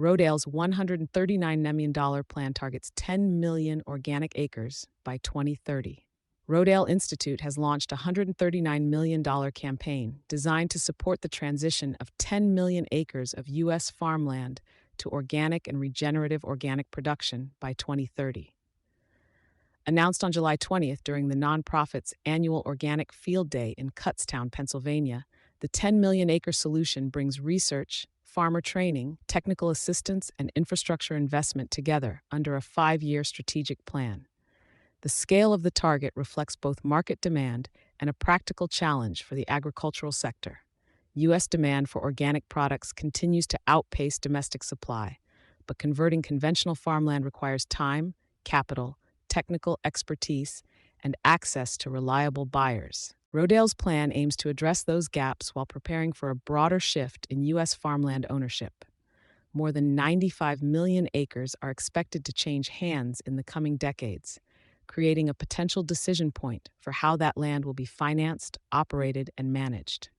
Rodale's $139 million plan targets 10 million organic acres by 2030. Rodale Institute has launched a $139 million campaign designed to support the transition of 10 million acres of U.S. farmland to organic and regenerative organic production by 2030. Announced on July 20th during the nonprofit's annual Organic Field Day in Kutztown, Pennsylvania, the 10 million acre solution brings research, farmer training, technical assistance, and infrastructure investment together under a 5-year strategic plan. The scale of the target reflects both market demand and a practical challenge for the agricultural sector. U.S. demand for organic products continues to outpace domestic supply, but converting conventional farmland requires time, capital, technical expertise, and access to reliable buyers. Rodale's plan aims to address those gaps while preparing for a broader shift in U.S. farmland ownership. More than 95 million acres are expected to change hands in the coming decades, creating a potential decision point for how that land will be financed, operated, and managed.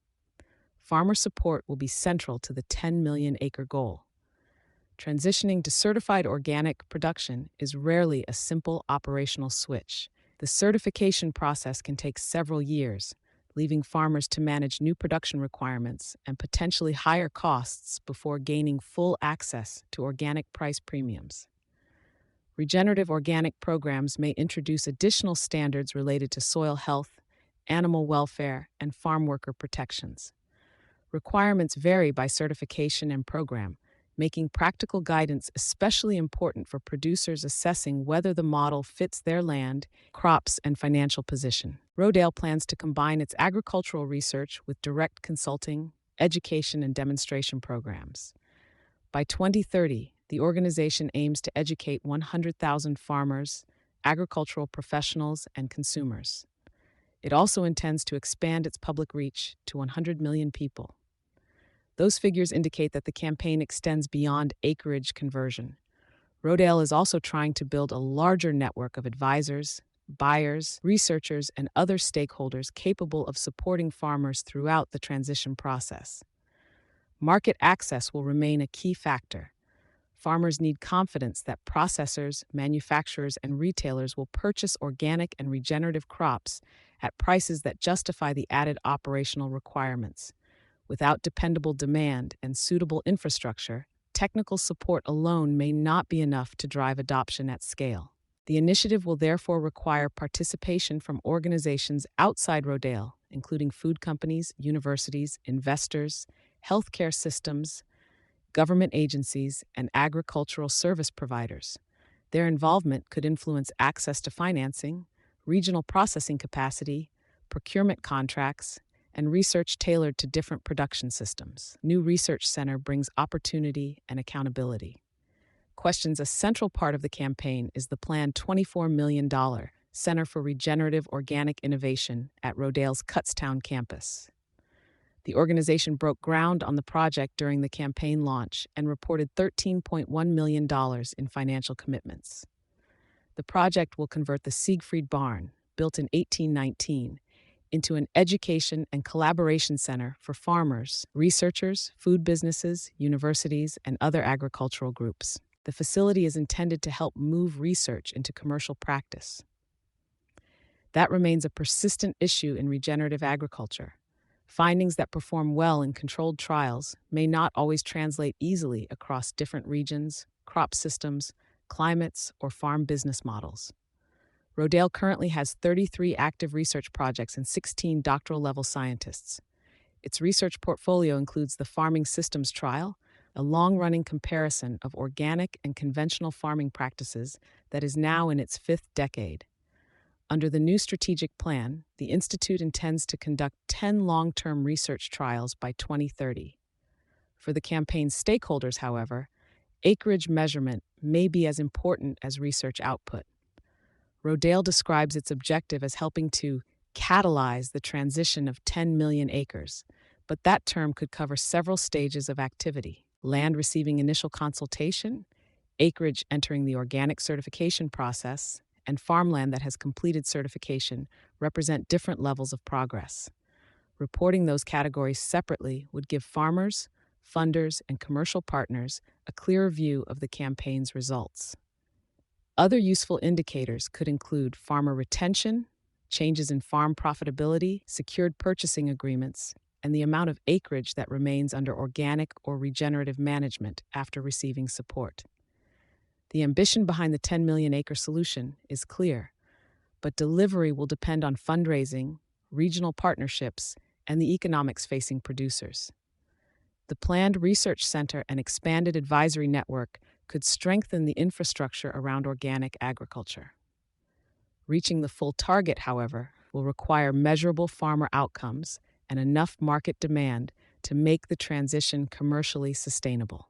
Farmer support will be central to the 10 million acre goal. Transitioning to certified organic production is rarely a simple operational switch. The certification process can take several years, leaving farmers to manage new production requirements and potentially higher costs before gaining full access to organic price premiums. Regenerative organic programs may introduce additional standards related to soil health, animal welfare, and farm worker protections. Requirements vary by certification and program, making practical guidance especially important for producers assessing whether the model fits their land, crops, and financial position. Rodale plans to combine its agricultural research with direct consulting, education, and demonstration programs. By 2030, the organization aims to educate 100,000 farmers, agricultural professionals, and consumers. It also intends to expand its public reach to 100 million people. Those figures indicate that the campaign extends beyond acreage conversion. Rodale is also trying to build a larger network of advisors, buyers, researchers, and other stakeholders capable of supporting farmers throughout the transition process. Market access will remain a key factor. Farmers need confidence that processors, manufacturers, and retailers will purchase organic and regenerative crops at prices that justify the added operational requirements. Without dependable demand and suitable infrastructure, technical support alone may not be enough to drive adoption at scale. The initiative will therefore require participation from organizations outside Rodale, including food companies, universities, investors, healthcare systems, government agencies, and agricultural service providers. Their involvement could influence access to financing, regional processing capacity, procurement contracts, and research tailored to different production systems. New Research Center brings opportunity and accountability. Questions a central part of the campaign is the planned $24 million Center for Regenerative Organic Innovation at Rodale's Kutztown campus. The organization broke ground on the project during the campaign launch and reported $13.1 million in financial commitments. The project will convert the Siegfried Barn, built in 1819, into an education and collaboration center for farmers, researchers, food businesses, universities, and other agricultural groups. The facility is intended to help move research into commercial practice. That remains a persistent issue in regenerative agriculture. Findings that perform well in controlled trials may not always translate easily across different regions, crop systems, climates, or farm business models. Rodale currently has 33 active research projects and 16 doctoral-level scientists. Its research portfolio includes the Farming Systems Trial, a long-running comparison of organic and conventional farming practices that is now in its 5th decade. Under the new strategic plan, the Institute intends to conduct 10 long-term research trials by 2030. For the campaign's stakeholders, however, acreage measurement may be as important as research output. Rodale describes its objective as helping to catalyze the transition of 10 million acres, but that term could cover several stages of activity. Land receiving initial consultation, acreage entering the organic certification process, and farmland that has completed certification represent different levels of progress. Reporting those categories separately would give farmers, funders, and commercial partners a clearer view of the campaign's results. Other useful indicators could include farmer retention, changes in farm profitability, secured purchasing agreements, and the amount of acreage that remains under organic or regenerative management after receiving support. The ambition behind the 10 million acre solution is clear, but delivery will depend on fundraising, regional partnerships, and the economics facing producers. The planned research center and expanded advisory network could strengthen the infrastructure around organic agriculture. Reaching the full target, however, will require measurable farmer outcomes and enough market demand to make the transition commercially sustainable.